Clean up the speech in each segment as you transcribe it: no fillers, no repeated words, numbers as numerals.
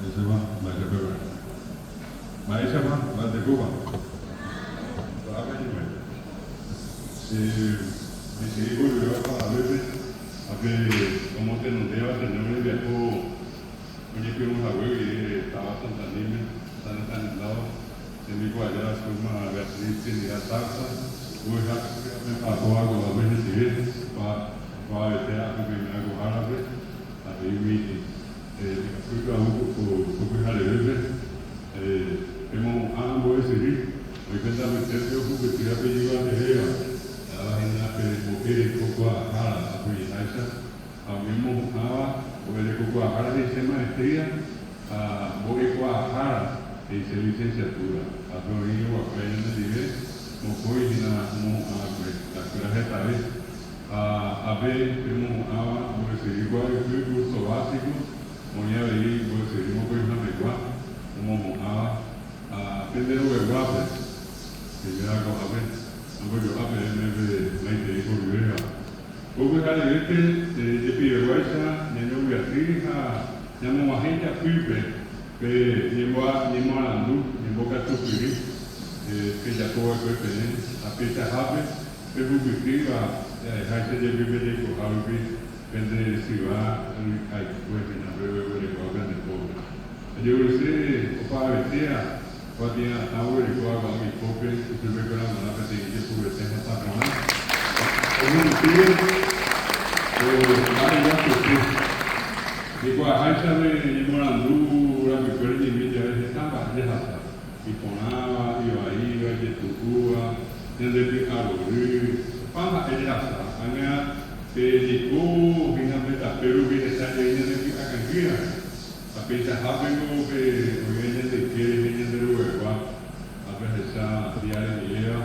ese va, vaya pero. Maisha va de Cuba. Va a venir. Si digo yo a veces, a que como que nos lleva a tener un viaje, oye que un abuelo y estaba Santander, San lado, se me fue allá a una Beatriz y a Tarsa, voy a pasó algo a veces civil, va a ver a que me hago árabe, a ver mi fui a un jalebe, hemos ambos decidir, hoy que estamos en el tiempo que estoy apellido a Terrea, a la gente que mujer poco a Jara, a Puyaisa, a mismo Java, o el poco a Jara dice maestría, a Boeco a Jara dice licenciatura, a Florido, a Playa de Nivel, no fue ni nada como a la clase esta vez, a ver, tenemos a decidir cuál es el curso básico, voy a ver, pues seguimos con una mejor, como a aprender de guapes, que ya con a ver, no voy a ver, me interesa por vivir. Porque cada vez de Piraguaisa, Nemo Beatriz, Nemo Agente a Pipe, que Nemo Alandu, Nemo Catupiri, que ya todo el cuerpo, a Pita Jape, que Rubitiva, Jaise de Pipe de Cojavi, vende si va a en la breve de Coagan de Pobre. Yo sé, o para vestir, podía ahora y Coagan mi copia, y se me queda una petilla que tuve tema para más. Digo, a Hacha de Morandu, la que fue de mi ya estaba de Hacha. Y Ponaba, Iba, de Tucúa, de Picaruri, Pama, el Hacha. Anga, Dico, Vinameta, Perú, Vinameta, de Picacanquira. A pesar de que hoy de quiere venir de Uruguay, a pesar de Diaria,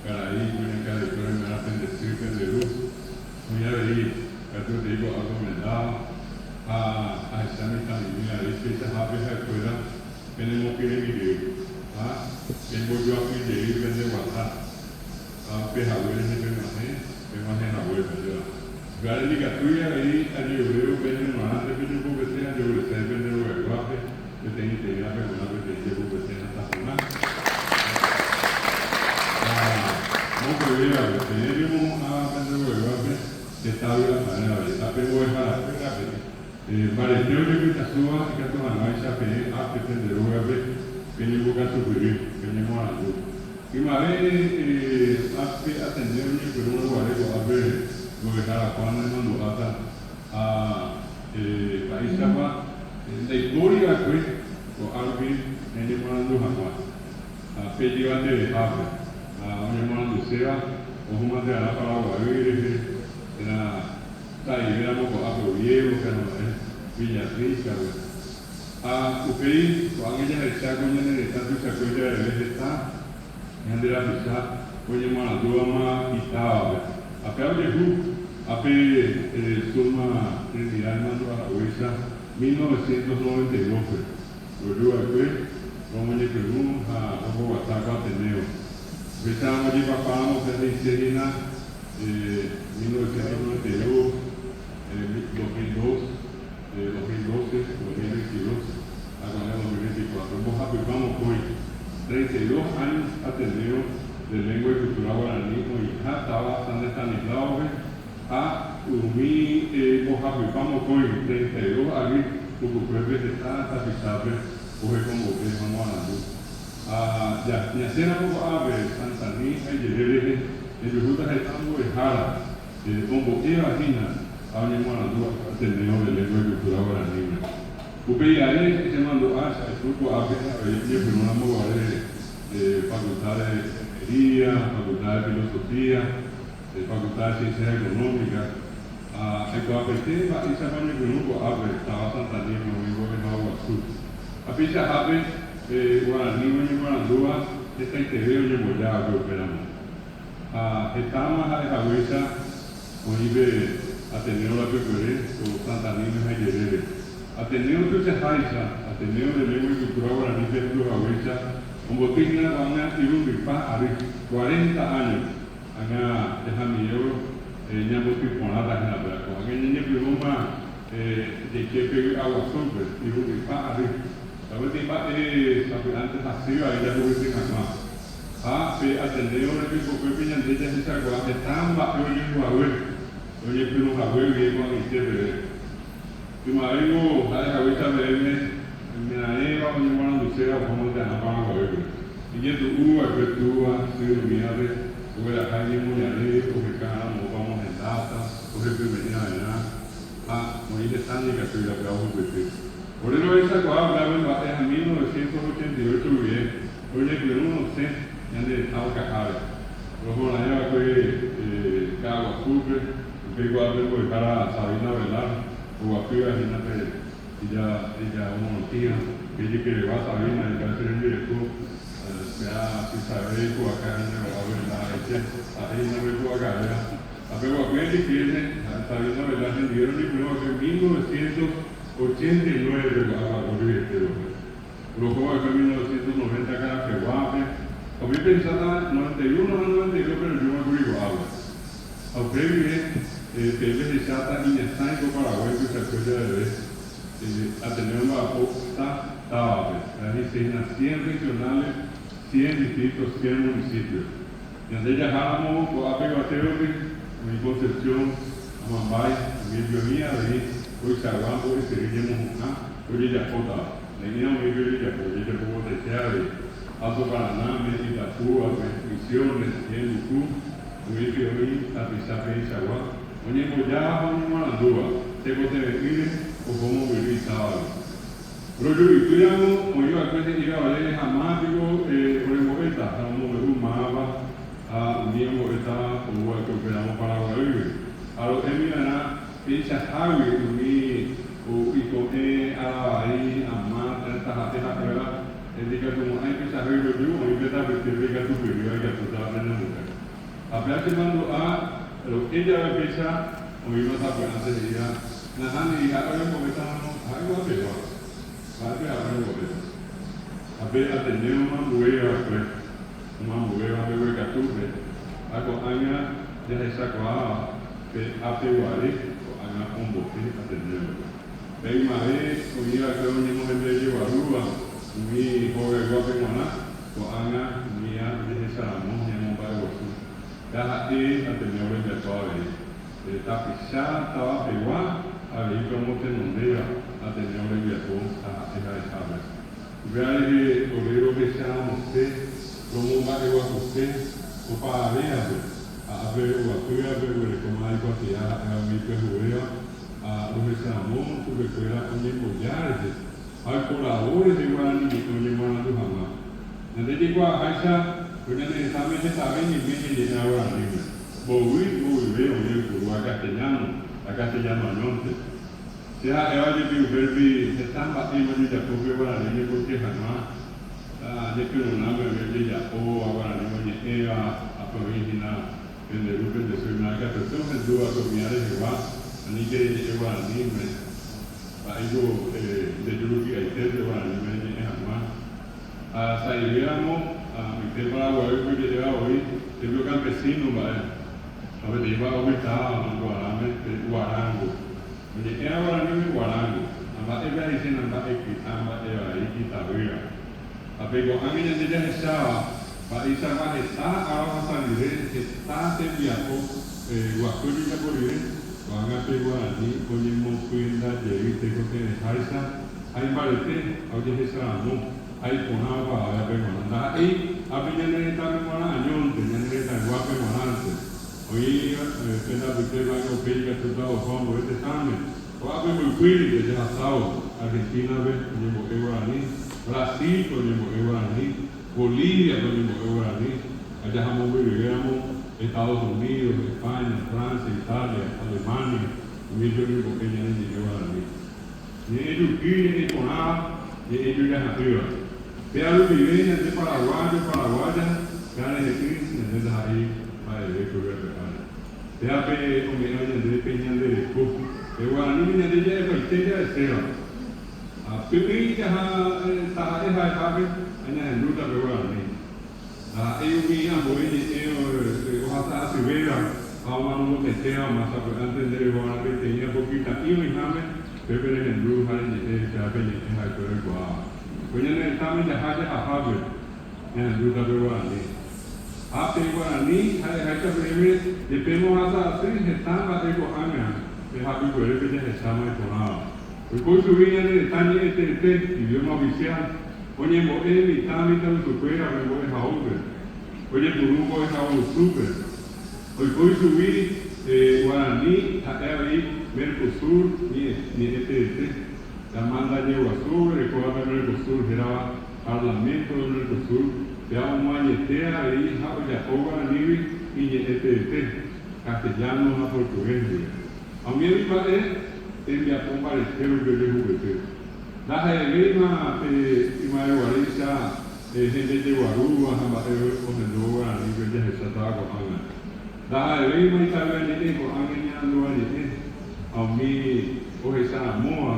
Caraí, Cuenca de Flores, me hacen decir de luz. Voy a ver, que te digo algo me da a esta mitad de mi vida, que esa japeja fuera, tenemos que vivir, tengo yo a pedir, vender WhatsApp, a pejabuelos de imagen abuela, ya. Gare de Catuya, ahí, a Lloreo, venden más, de que yo conversé a Lloreo, se venden los guapes, que tengo que ir a preguntar, que tengo que conversar hasta semana. No podía, teníamos a vender los guapes, que estaba la manera de estar pero es para pareció que me tasó que tu mamá ya pe a que te de lugar que ni busca sufrir que ni mo algo y más atender ni pero no vale a ver lo que cada cuando no lo ata a país apa la historia fue o algo en el mundo jamás a pedir de África a un mundo sea o una de la palabra era éramos a Viejo, que no es Villatriz, a Upei, cuando ella está con ella de tanto se acuerda de vez está, en de la pizza, oye, más duama y estaba, a peor de a suma Trinidad Mando a la Huesa, 1992, luego después, como le pregunto a Ojo Guataca Ateneo, empezamos a llevar para la mujer de Serena, 1992, 2002, 2012, 2022, hasta el 2024. Vamos hoy, 32 años atendido de lengua y cultura guaraní, y ya estaba bastante estanislado, a Umi, vamos hoy, 32 años, porque puede estar satisfecho, porque como que vamos a la luz. Ya, ni hacer algo a ver, Santaní, y Yerere, en Yujuta, estamos en Jara, como que imagina, habíamos atendido de lengua y cultura guaraní. Porque ahí se mandó a el grupo a ver, una moda de facultad de ingeniería, facultad de filosofía, facultad de ciencias económicas. El coapeteva y se llama el grupo a ver, estaba Santander, no me voy a Guazú. A pizza a ver, guaraní, guarandúa, esta interior y mollada que operamos. Estábamos a la cabeza, hoy atendido la PPR, con Santander y Yerere. Atendido que se jaisa, atendido de lengua y cultura guaraní de la cabeza, como digna van a ir un ripa a 40 años. Anga déjame yo, ya no estoy por nada en la verdad. Anga niña que vamos de que agua sobre, y un ripa a ver si va antes así, ahí ya lo viste jamás. Pe atendeu le que porque piñan de ella esa cosa están va yo llego a ver. Oye, pero a ver que con este bebé. Tu marido ha ahorita verme me la eva con una lucera como te han pagado a ver. Y ya tu a que tú has sido mirade, o la calle muy alegre, o que cada uno vamos en data, o que venía de nada. Muy de tan que estoy la bravo de ti. Por eso esa cosa hablaba en 1988 bien. Oye, pero no sé, ya de estado cajada. Luego la lleva que cago azúcar, que igual tengo que cara a Sabina Velar, o a Pío, imagínate, ella una tía, que ella que va a Sabina, y va a ser el director, ya si sabe, acá en la Velar, ahí no me puedo acá, ya. A Pío, a Pío, que Sabina Velar, se dieron y primero que en 1989 de la Bolivia. Luego en 1990 acá que guape. A mí pensaba 91 o 92, pero yo me acuerdo agua. A usted que es de Chata y está en Paraguay, que se acuerda de ver. A tener un está hay 100 regionales, 100 distritos, 100 municipios. Y donde ya jalamos, guape, Guateope, mi Concepción, Amambay, mi biomía, de ahí, hoy salvamos y seguimos hoy ya foto. Teníamos que ir a poder como desear Alto Paraná, Itapú, Misiones, Yelucú, Uifiori, Tapizape y Chaguá. Oye, pues ya vamos a la duda, tengo que decir o cómo vivir sábado. Pero yo vivíamos, o yo a veces iba a ver jamás, digo, por el momento, a un mapa, a un día momento, o a que operamos para vivir. A los emirana, piensa Javi, y con ahí, amar, tantas la prueba, indica como hay que saber lo yo, hay que saber que diga tu periodo, hay que tratar de la mujer. Hablar que mando a lo que ella empieza, o iba a saber antes de ir a Najani y ahora comenzamos algo a ver, a ver, atender una mujer, una mujer, que tuve, algo aña, ya se sacó a peguare, o aña un bote, atender. Bem mare, kuya kalau ni mo hende warua, mi hoge guape mana, ko anga mia de saramo ni mo ba wosu. Da hati atene ole de toare. Tapi sa tawa pewa, ali como te nondea, atene ole de to, a esa sabe. Veale olero que saramo se, como ba de wa usted, o pa alea, a ver o a kuya ver como hay cuatia, a mi pehuea. Donde se amó, tuve que era con mulheres, al colaboradores de Guarani, con Yemana do Ramá. Desde que a Racha, quando ele estava em Jetabém, e vem de Guarani. Vou ver o castelhano, a castelhano anonte. Se a ela de que o verbo está batendo de Japão, Guarani, porque Ramá, de que o nome de Japão, a Guarani, é a província de Ruben de Suinaga, então, as duas comunidades de Guarani. Ni que lleva al niño, para ello de Yuruki hay tres lleva al niño en Amán. Hasta llegamos a mi tema Paraguay, que llega hoy, te vio campesino, ¿vale? A ver, te lleva hoy estaba en Guarango. Oye, era Guarango y Guarango. Amba ella dice, amba ahí quitabera. A ver, a mí ya te ya estaba, para ir a la está, ahora va a salir, está se viajó, Guacuyo ya por ir. Van a pegar allí, oye, montuenda, lleviste, porque de Jaisa, hay parete, oye, esa no, hay ponaba, hay pegar, ahí, a peña de esta memora, añón, peña de esta guapa morante, oye, pena de usted, va a pedir que tú estás como este examen, o a ver, muy fui, desde Asao, Argentina, oye, porque guaraní, Brasil, oye, porque guaraní, Bolivia, oye, porque guaraní, allá jamón, vivíamos. Estados Unidos, España, Francia, Italia, Alemania, millones de pequeñas niñas que van a mí. Ni ellos quieren ni con nada, ni ellos ya arriba. Vea lo que vienen de Paraguaya, ganan de crisis, desde ahí, para el hecho de reparo. Vea que con mi año de peña de coco, que guaraní niña de ella es paiteja de cera. A pepe ya está de jaime, aña en luta de guaraní. Ellos veían por ellos, hasta se vean, a un que sea más antes de llevar a que tenía poquita y un examen, pero en el blue, se ha pedido en la historia, Oye, estamos ya haya a Harvard, en el lugar de Guaraní. Hace Guaraní, hay que aprender, dependemos a hacer, estamos a hacer con Ana, es happy por el que ya estamos con Ana. Hoy por su vida en el taño este idioma oficial, oye, mover mi trámite su fuera, me voy a Harvard. Oye, por un voy a Harvard super. Hoy por su vida, Guaraní, ahí, Mercosur, ni este. La manda de Iguazú, el Coaba del Mercosur, era Parlamento del Mercosur, ya un añetea, y Jacoba, Nibi, y castellano, a portugués. A mí mi padre, él ya ponga el cero de juguete. La Jerema, y María gente de Guarú, a Jamateo, o de Doga, y que ya se estaba con La Jerema, y también, con Ángel, a mí, o esa moa.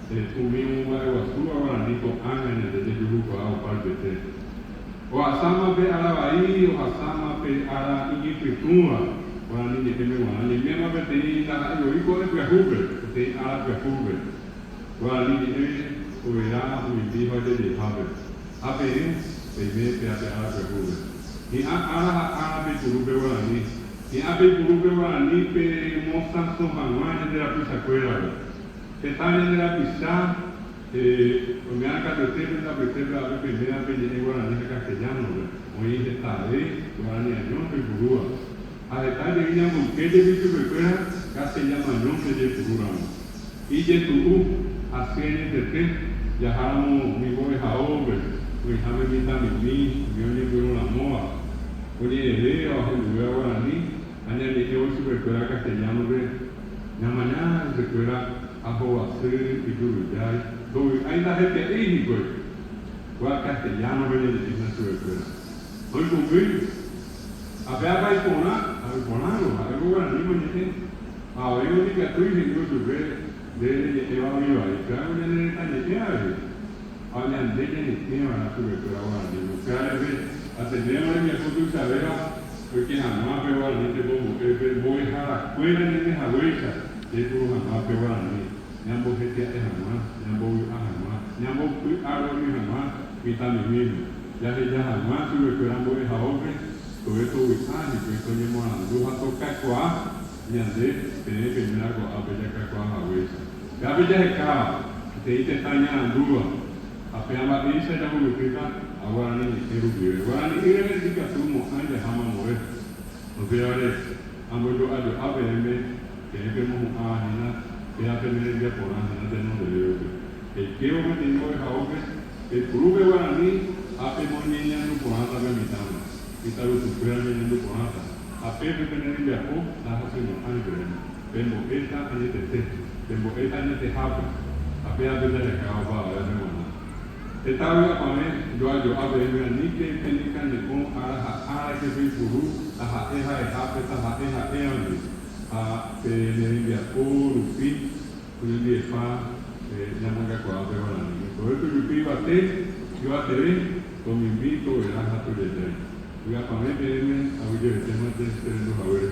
Tuvimos uma Iguaçu, agora Nico Angane, de Jurupa, ao Palpete. O Asama pe Arabaí, o Asama pe Ara Igipitunga, o Anini Temewana, e mesmo a PTI da Iorico de Piahuber, tem Ara Piahuber. O Anini, o Irá, o Ibiba de Haber. A PN, PB, PA Ara Piahuber. E a Ara Piahuber, o Anini. E a Piahuber, o Anini, pe Mostan Somanuane de la Pisacuera. Que también de la pizza, me han carretera, la primera vez en Guaraní castellano, hoy está ahí, Guaraní Añón, que Purúa. A detalle, ya que de bicho que fuera, castellano Añón, que de Purúa. Y de tu, a serie de té, ya jamos mi voy a over, pues jame mi también, mi oye por una moa. Oye, leo, a Julio Guaraní, añade hoy se fuera castellano de, la mañana se fuera. Aboacer e Gurujai, ainda referir, o castellano vem de na sua coisa. Hoje comigo, a Bela vai ponar, a Guaraní, mas tem, eu digo que tu e eu ver, dele eu a mim vai, então ele está de olha, dele tem uma sua coisa Guaraní, o cara vê, atendendo a minha foto saber, porque jamais a Guaraní te vou errar a coisa de Hawaii. Itu hama pewarani, nyambo heti hama, nyambo hama, nyambo aroni hama, vitamin, jadi hama suwe perambo haobe, to itu wisani, to itu nyemuan, lu hato kakwa, nyande, pene pemina ko abeja kakwa hawesa. Abeja ka, te tanya dua, apa yang mak ini saya dah kita, awarani erubi, awarani ini jika semua anda hama moe, obiare, ambo doa doa pemene. Que vemos a Nina, que ha tenido ya por años de no de el que yo me tengo de Jaobe, el club de Guaraní, ha tenido niña no por ata de mitad, y tal vez supera niña no por ata. A Pepe tener ya por, la hace no angre, vemos esta año de té, vemos esta año de Java, a Pepe de la Cava, a la semana. Esta vez a mí, yo a ver, ni que penican de con a que se puru, a jaeja de Java, a jaeja de Andy. A PNM Urupi, Urubiefá, Yamanga Coab de Guaraní. Por eso Urupi bate, yo a TV, con mi invito, el Aja Tuyetay. Yo a PNM, a Urubiefá, a ver